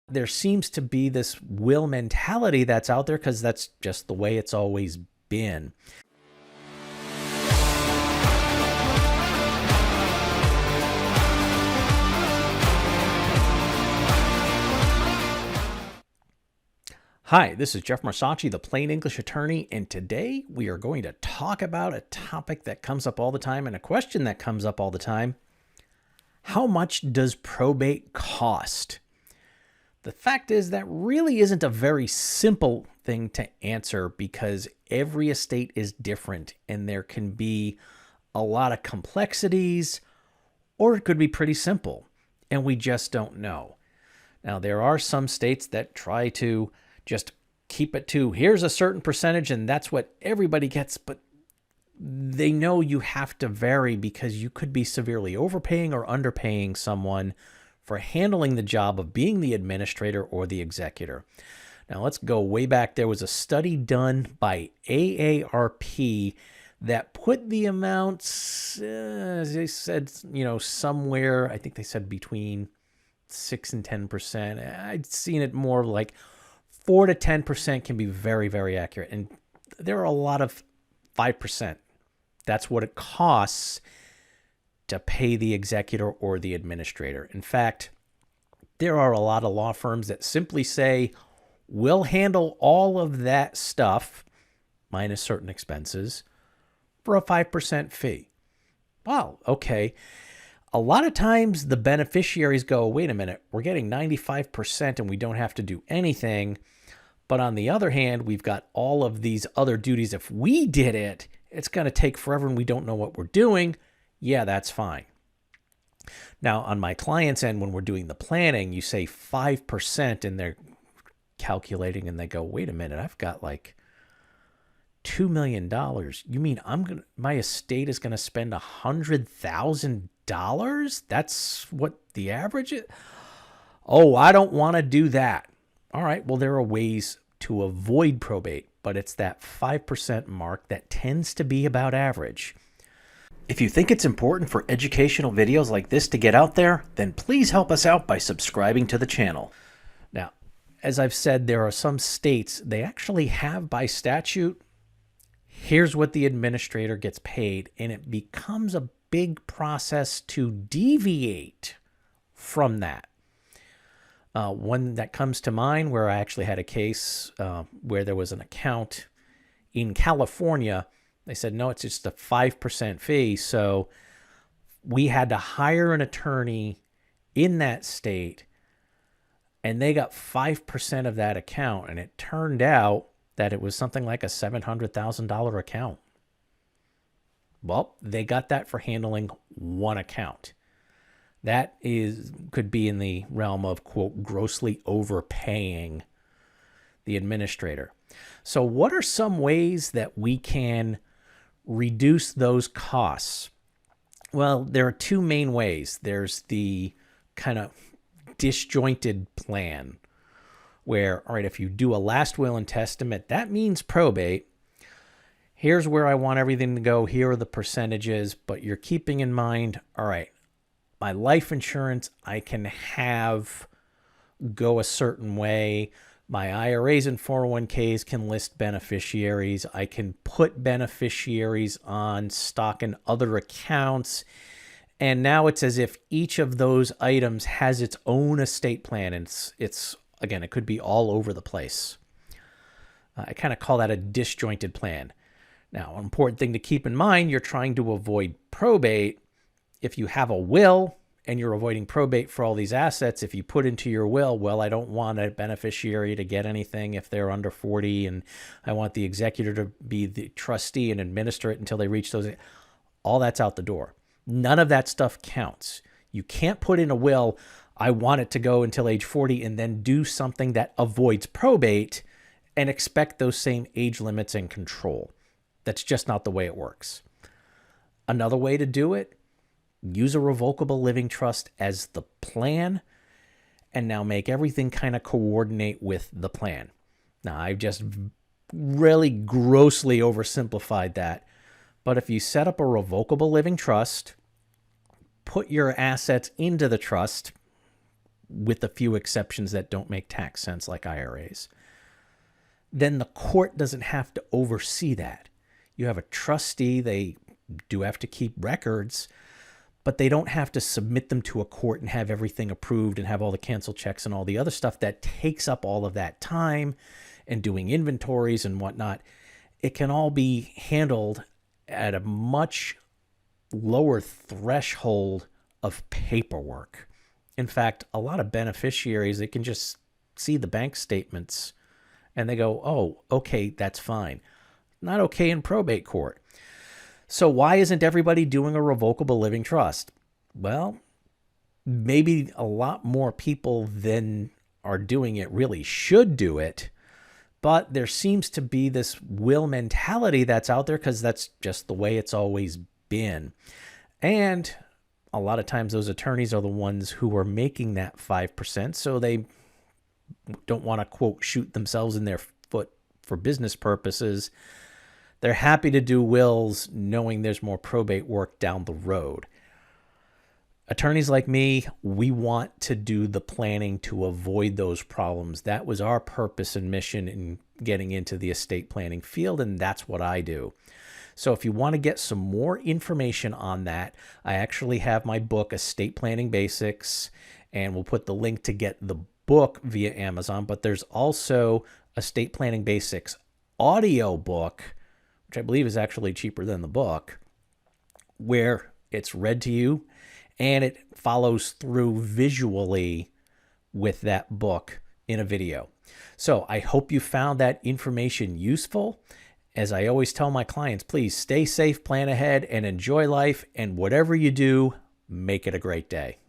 There seems to be this will mentality that's out there because that's just the way it's always been. Hi, this is Jeff Marsachi, the Plain English Attorney, and today we are going to talk about a topic that comes up all the time and a question that comes up all the time. How much does probate cost? The fact is that really isn't a very simple thing to answer because every estate is different and there can be a lot of complexities, or it could be pretty simple and we just don't know. Now, there are some states that try to just keep it to here's a certain percentage and that's what everybody gets, but they know you have to vary because you could be severely overpaying or underpaying someone for handling the job of being the administrator or the executor. Now, let's go way back. There was a study done by AARP that put the amounts, as they said, somewhere, I think they said between 6 and 10%. I'd seen it more like 4 to 10% can be very, very accurate. And there are a lot of 5%. That's what it costs to pay the executor or the administrator. In fact, there are a lot of law firms that simply say, we'll handle all of that stuff, minus certain expenses, for a 5% fee. Wow, okay. A lot of times the beneficiaries go, wait a minute, we're getting 95% and we don't have to do anything. But on the other hand, we've got all of these other duties. If we did it, it's going to take forever and we don't know what we're doing. Yeah, that's fine. Now, on my client's end, when we're doing the planning, you say 5% and they're calculating and they go, wait a minute, I've got like $2 million. You mean my estate is going to spend $100,000? That's what the average is? Oh, I don't want to do that. All right, well, there are ways to avoid probate, but it's that 5% mark that tends to be about average. If you think it's important for educational videos like this to get out there, then please help us out by subscribing to the channel. Now, as I've said, there are some states, they actually have by statute, here's what the administrator gets paid, and it becomes a big process to deviate from that. One that comes to mind where I actually had a case where there was an account in California. They said, no, it's just a 5% fee. So we had to hire an attorney in that state, and they got 5% of that account. And it turned out that it was something like a $700,000 account. Well, they got that for handling one account. That could be in the realm of, quote, grossly overpaying the administrator. So what are some ways that we can reduce those costs? Well, there are two main ways. There's the kind of disjointed plan where, all right, if you do a last will and testament, that means probate. Here's where I want everything to go. Here are the percentages, but you're keeping in mind, all right, my life insurance, I can have go a certain way. My IRAs and 401ks can list beneficiaries. I can put beneficiaries on stock and other accounts. And now it's as if each of those items has its own estate plan. And it's again, it could be all over the place. I kind of call that a disjointed plan. Now, an important thing to keep in mind, you're trying to avoid probate. If you have a will and you're avoiding probate for all these assets, if you put into your will, well, I don't want a beneficiary to get anything if they're under 40, and I want the executor to be the trustee and administer it until they reach those, all that's out the door. None of that stuff counts. You can't put in a will, I want it to go until age 40, and then do something that avoids probate and expect those same age limits and control. That's just not the way it works. Another way to do it, use a revocable living trust as the plan, and now make everything kind of coordinate with the plan. Now, I've just really grossly oversimplified that, but if you set up a revocable living trust, put your assets into the trust, with a few exceptions that don't make tax sense, like IRAs. Then the court doesn't have to oversee that. You have a trustee, they do have to keep records, but they don't have to submit them to a court and have everything approved and have all the cancel checks and all the other stuff that takes up all of that time and doing inventories and whatnot. It can all be handled at a much lower threshold of paperwork. In fact, a lot of beneficiaries, they can just see the bank statements and they go, oh, okay, that's fine. Not okay in probate court. So why isn't everybody doing a revocable living trust? Well, maybe a lot more people than are doing it really should do it, but there seems to be this will mentality that's out there because that's just the way it's always been. And a lot of times those attorneys are the ones who are making that 5%, so they don't want to, quote, shoot themselves in their foot for business purposes. They're happy to do wills knowing there's more probate work down the road. Attorneys like me, we want to do the planning to avoid those problems. That was our purpose and mission in getting into the estate planning field, and that's what I do. So if you want to get some more information on that, I actually have my book, Estate Planning Basics, and we'll put the link to get the book via Amazon, but there's also Estate Planning Basics audio book, which I believe is actually cheaper than the book, where it's read to you and it follows through visually with that book in a video. So I hope you found that information useful. As I always tell my clients, please stay safe, plan ahead, and enjoy life. And whatever you do, make it a great day.